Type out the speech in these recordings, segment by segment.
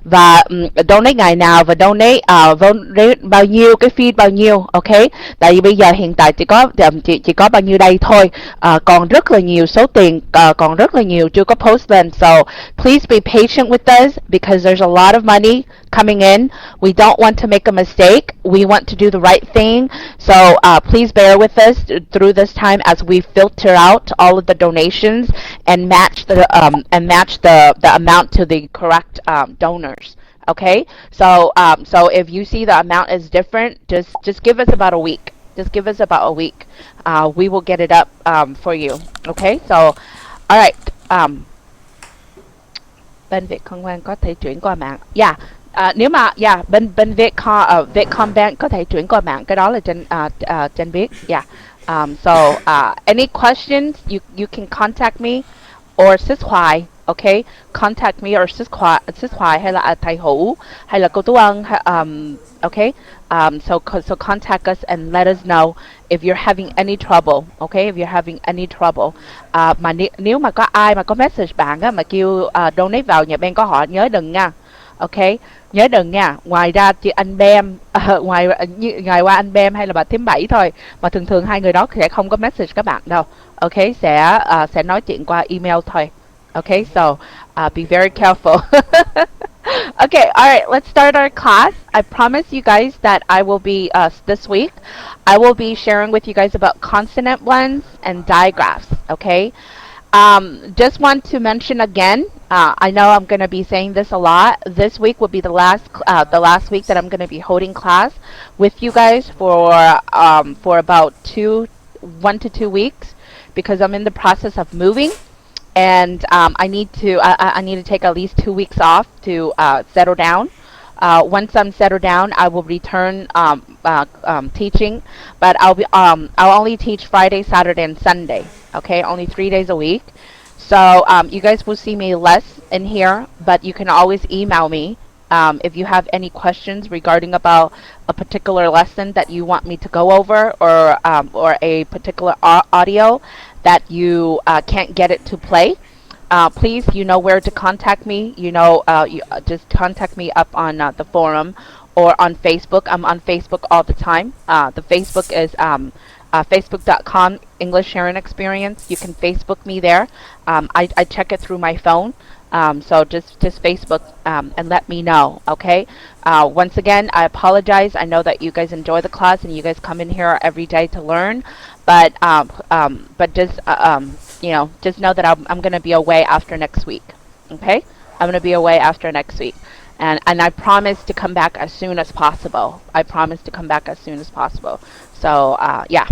và donate ngày nào và donate bao nhiêu, cái fee bao nhiêu, ok. Tại vì bây giờ hiện tại chỉ có bao nhiêu đây thôi. Còn rất là nhiều số tiền, còn rất là nhiều chưa có post lên. So please be patient with us because there's a lot of money coming in. We don't want to make a mistake. We want to do the right thing. So please bear with us through this time as we filter out all of the donations and match the amount to the correct donors. Okay, so if you see the amount is different, just give us about a week. Just give us about a week. We will get it up for you. Okay, so all right. Bên Vietcombank có thể chuyển qua mạng. Yeah. Nếu mà bên Vietcombank có thể chuyển qua mạng, cái đó là trên viết. Yeah. So any questions you can contact me or Sis Hoài, okay? Contact me or Sis Hoài hay là thầy Hữu hay là cô Tú Ân, okay? So contact us and let us know if you're having any trouble, okay? If you're having any trouble. Mà nếu mà có ai mà có message bạn á mà kêu donate vào nhà Ben có họ, nhớ đừng nha. Ok, nhớ đừng nha. Ngoài ra chị anh Bem, ngoài qua anh Bem hay là bà Thím Bảy thôi, mà thường hai người đó sẽ không có message các bạn đâu. Ok, sẽ nói chuyện qua email thôi. Ok, so be very careful. Okay, all right, let's start our class. I promise you guys that I will be this week. I will be sharing with you guys about consonant blends and digraphs. Okay. Just want to mention again, I know I'm going to be saying this a lot. This week will be the last week that I'm going to be holding class with you guys for about 1 to 2 weeks because I'm in the process of moving, and I need to take at least 2 weeks off to settle down. Once I'm settled down, I will return teaching, but I'll only teach Friday, Saturday, and Sunday. Okay, only 3 days a week. So you guys will see me less in here, but you can always email me if you have any questions regarding about a particular lesson that you want me to go over, or a particular audio that you can't get it to play. Please, you know where to contact me. You just contact me up on the forum or on Facebook. I'm on Facebook all the time. The Facebook is facebook.com English Sharing Experience. You can Facebook me there. I check it through my phone. So just Facebook and let me know, okay? Once again, I apologize. I know that you guys enjoy the class and you guys come in here every day to learn, but just just know that I'm going to be away after next week, okay? I'm going to be away after next week. And I promise to come back as soon as possible. I promise to come back as soon as possible. So, yeah.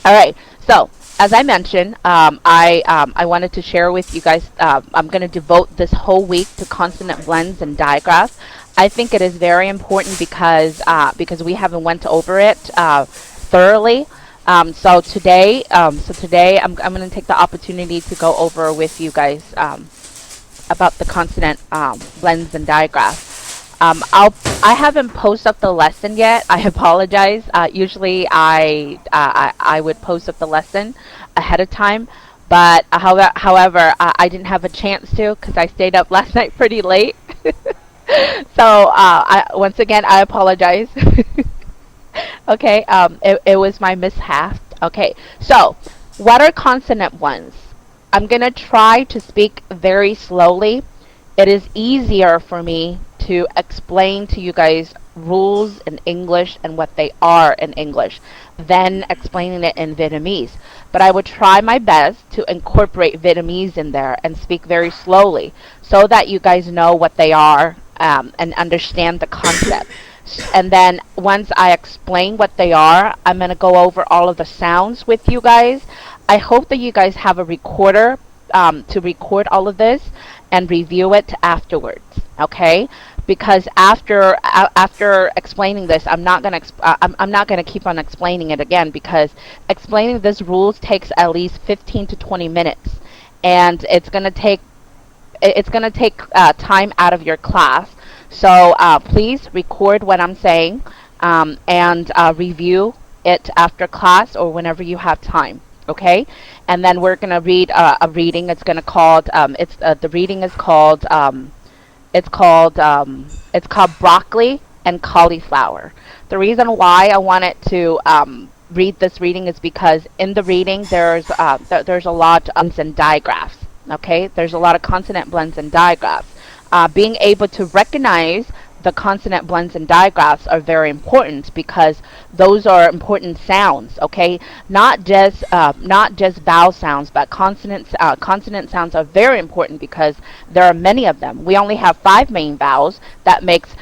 All right. So, as I mentioned, I wanted to share with you guys, I'm going to devote this whole week to consonant blends and digraphs. I think it is very important because we haven't went over it thoroughly. So today I'm going to take the opportunity to go over with you guys about the consonant blends and digraphs. I haven't posted up the lesson yet. I apologize. Usually I would post up the lesson ahead of time, but however I didn't have a chance to because I stayed up last night pretty late. So once again I apologize. Okay, it was my mishap. Okay, so what are consonant blends? I'm gonna try to speak very slowly. It is easier for me to explain to you guys rules in English and what they are in English than explaining it in Vietnamese. But I would try my best to incorporate Vietnamese in there and speak very slowly so that you guys know what they are and understand the concept. And then once I explain what they are, I'm going to go over all of the sounds with you guys. I hope that you guys have a recorder to record all of this and review it afterwards, okay? Because after explaining this, I'm not gonna keep on explaining it again because explaining this rules takes at least 15 to 20 minutes, and it's gonna take time out of your class. So please record what I'm saying and review it after class or whenever you have time. Okay, and then we're gonna read a reading. It's gonna called the reading is called it's called broccoli and cauliflower. The reason why I wanted to read this reading is because in the reading there's a lot of blends and digraphs. Okay, there's a lot of consonant blends and digraphs. Being able to recognize the consonant blends and digraphs are very important because those are important sounds. Okay, not just vowel sounds, but consonant sounds are very important because there are many of them. We only have five main vowels. That makes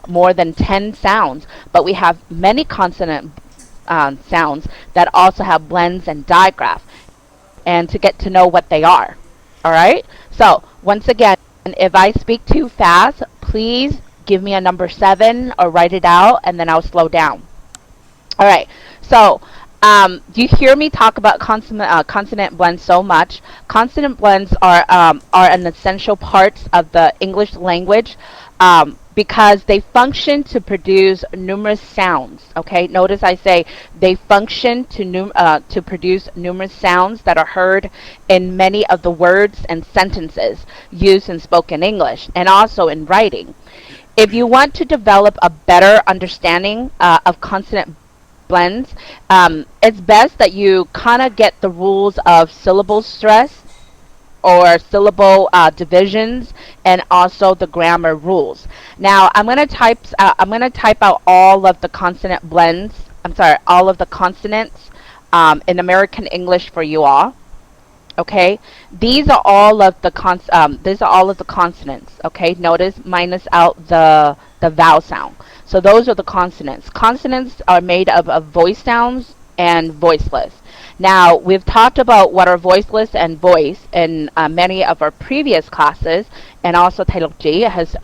more than 10 sounds, but we have many consonant sounds that also have blends and digraph, and to get to know what they are. All right. So once again, if I speak too fast, please give me a number 7 or write it out, and then I'll slow down. All right. So you hear me talk about consonant blends so much. Consonant blends are an essential part of the English language because they function to produce numerous sounds. Okay, notice I say they function to produce numerous sounds that are heard in many of the words and sentences used in spoken English and also in writing. If you want to develop a better understanding of consonant blends, it's best that you kind of get the rules of syllable stress or syllable divisions, and also the grammar rules. Now I'm going to type out all of the consonant blends. I'm sorry, all of the consonants in American English for you all. Okay, these are all of the consonants. Okay, notice minus out the vowel sound. So those are the consonants. Consonants are made of voice sounds and voiceless. Now we've talked about what are voiceless and voice in many of our previous classes, and also Taylor G has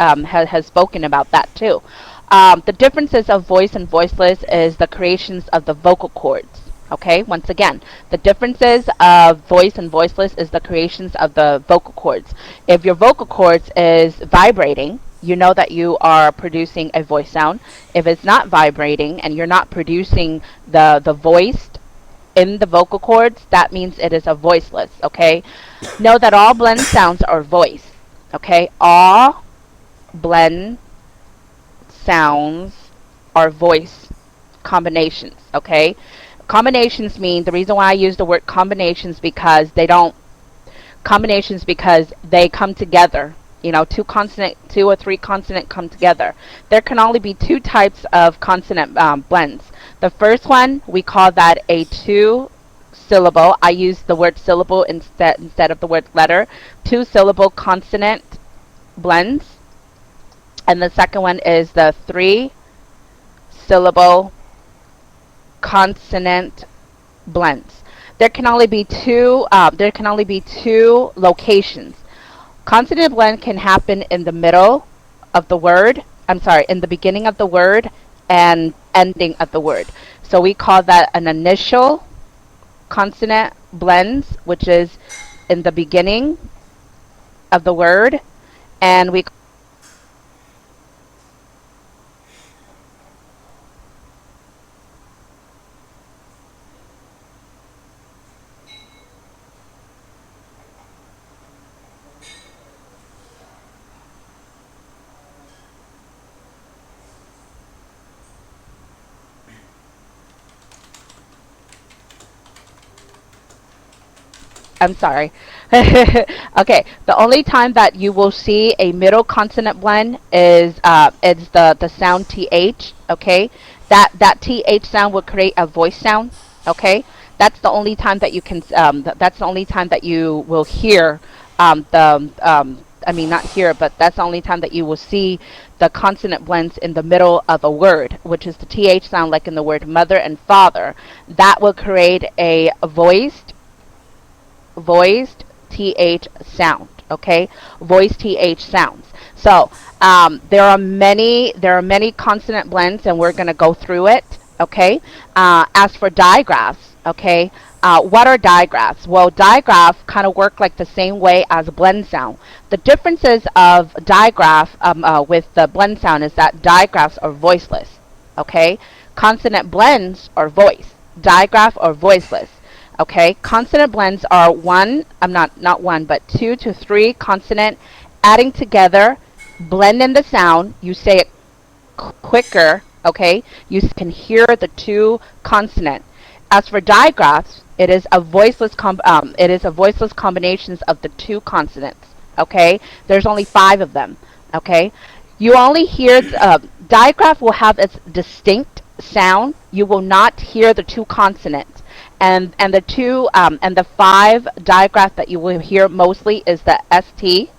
spoken about that too. The differences of voice and voiceless is the creations of the vocal cords. Okay, once again, the differences of voice and voiceless is the creations of the vocal cords. If your vocal cords is vibrating, you know that you are producing a voice sound. If it's not vibrating and you're not producing the voice in the vocal cords, that means it is a voiceless. Okay, know that all blend sounds are voice. Okay, all blend sounds are voice combinations. Okay, combinations mean, the reason why I use the word combinations because they come together. Two or three consonant come together. There can only be two types of consonant blends. The first one, we call that a two syllable. I use the word syllable instead of the word letter. Two syllable consonant blends. And the second one is the three syllable consonant blends. There can only be two locations. Consonant blend can happen in the middle of the word. I'm sorry, in the beginning of the word and ending of the word. So we call that an initial consonant blends, which is in the beginning of the word, and we I'm sorry. Okay, the only time that you will see a middle consonant blend is the sound th. Okay, that th sound will create a voice sound. Okay, that's the only time that you can. That's the only time that you will hear the. I mean, not hear, but that's the only time that you will see the consonant blends in the middle of a word, which is the th sound, like in the word mother and father. That will create a voiced th sound. Okay, voiced th sounds. So there are many consonant blends, and we're going to go through it. Okay, as for digraphs, okay, what are digraphs? Well, digraph kind of work like the same way as a blend sound. The differences of digraph with the blend sound is that digraphs are voiceless. Okay, consonant blends are voice. Digraph are voiceless. Okay, consonant blends are not one, but 2 to 3 consonant adding together, blend in the sound. You say it quicker, okay? You can hear the two consonants. As for digraphs, it is a voiceless combinations of the two consonants, okay? There's only 5 of them, okay? You only hear digraph will have its distinct sound. You will not hear the two consonants. And the 5 digraph that you will hear mostly is the ST,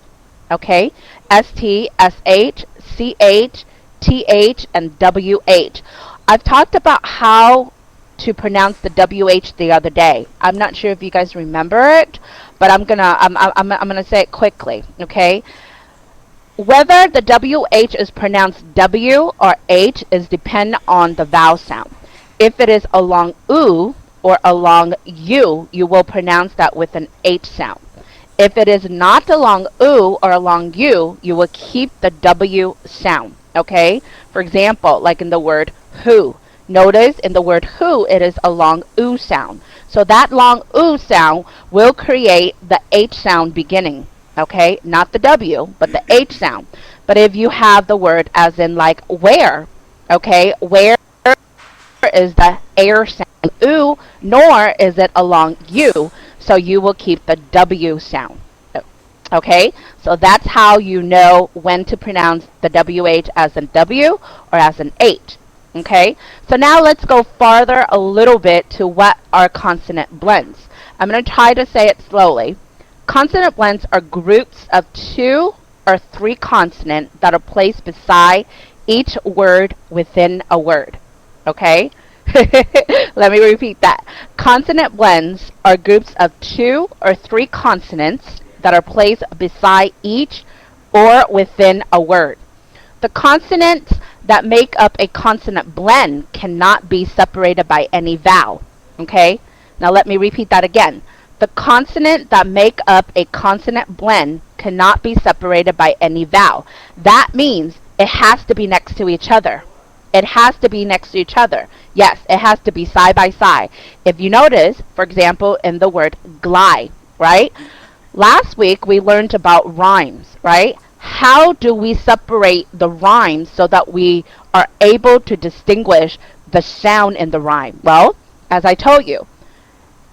okay? ST, SH, CH, TH, and WH. I've talked about how to pronounce the WH the other day. I'm not sure if you guys remember it, but I'm gonna say it quickly, okay? Whether the WH is pronounced W or H is dependent on the vowel sound. If it is a long U or a long U, you will pronounce that with an H sound. If it is not a long U or a long U, you will keep the W sound, okay? For example, like in the word who. Notice in the word who, it is a long U sound. So that long U sound will create the H sound beginning, okay? Not the W, but the H sound. But if you have the word as in like where, okay? Where is the air sound. U, nor is it a long U, so you will keep the W sound. Okay, so that's how you know when to pronounce the WH as a W or as an H. Okay, so now let's go farther a little bit to what are consonant blends. I'm going to try to say it slowly. Consonant blends are groups of 2 or 3 consonants that are placed beside each word within a word. Okay, let me repeat that. Consonant blends are groups of 2 or 3 consonants that are placed beside each or within a word. The consonants that make up a consonant blend cannot be separated by any vowel. Okay? Now let me repeat that again. The consonants that make up a consonant blend cannot be separated by any vowel. That means it has to be next to each other. It has to be next to each other. Yes, it has to be side by side. If you notice, for example, in the word glide, right? Last week we learned about rhymes, right? How do we separate the rhymes so that we are able to distinguish the sound in the rhyme? Well, as I told you,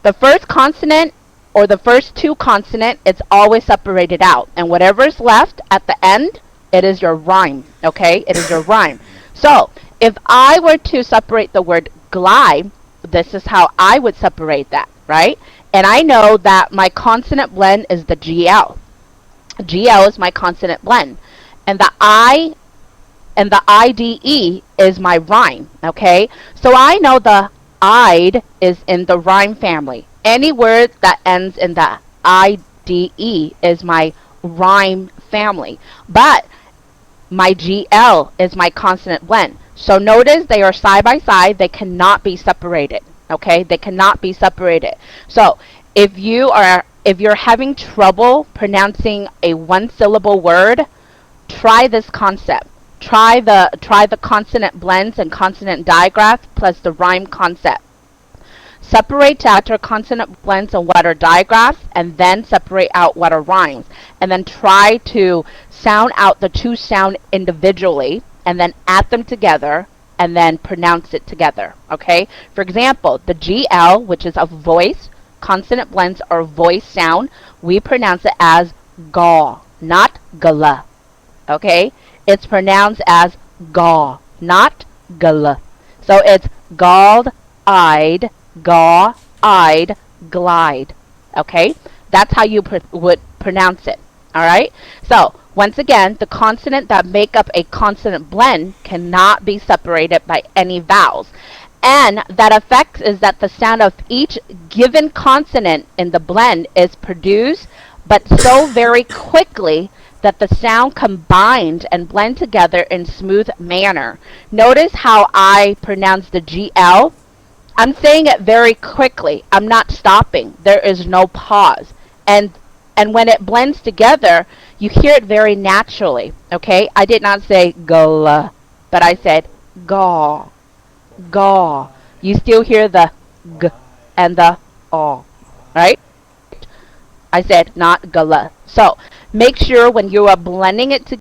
the first consonant or the first 2 consonants, it's always separated out. And whatever is left at the end, it is your rhyme, okay? It is your rhyme. So, if I were to separate the word glide, this is how I would separate that, right? And I know that my consonant blend is the GL. GL is my consonant blend. And the I and the IDE is my rhyme, okay? So I know the IDE is in the rhyme family. Any word that ends in the IDE is my rhyme family. But my GL is my consonant blend. So notice they are side by side. They cannot be separated. Okay, they cannot be separated. So if you're having trouble pronouncing a 1-syllable word, try this concept. Try the consonant blends and consonant digraphs plus the rhyme concept. Separate out your consonant blends and what are digraphs, and then separate out what are rhymes. And then try to sound out the 2 sound individually, and then add them together, and then pronounce it together, okay? For example, the GL, which is a voice, consonant blends or voice sound, we pronounce it as gaw, not gala, okay? It's pronounced as gaw, not gala. So it's galled-eyed, gaw-eyed, glide, okay? That's how you would pronounce it, all right? So once again, the consonants that make up a consonant blend cannot be separated by any vowels. And that effect is that the sound of each given consonant in the blend is produced, but so very quickly that the sound combined and blend together in smooth manner. Notice how I pronounce the GL. I'm saying it very quickly. I'm not stopping. There is no pause. And when it blends together, you hear it very naturally, okay? I did not say gala, but I said gaw, gaw. You still hear the g and the right? I said not gala. So make sure when you are blending it together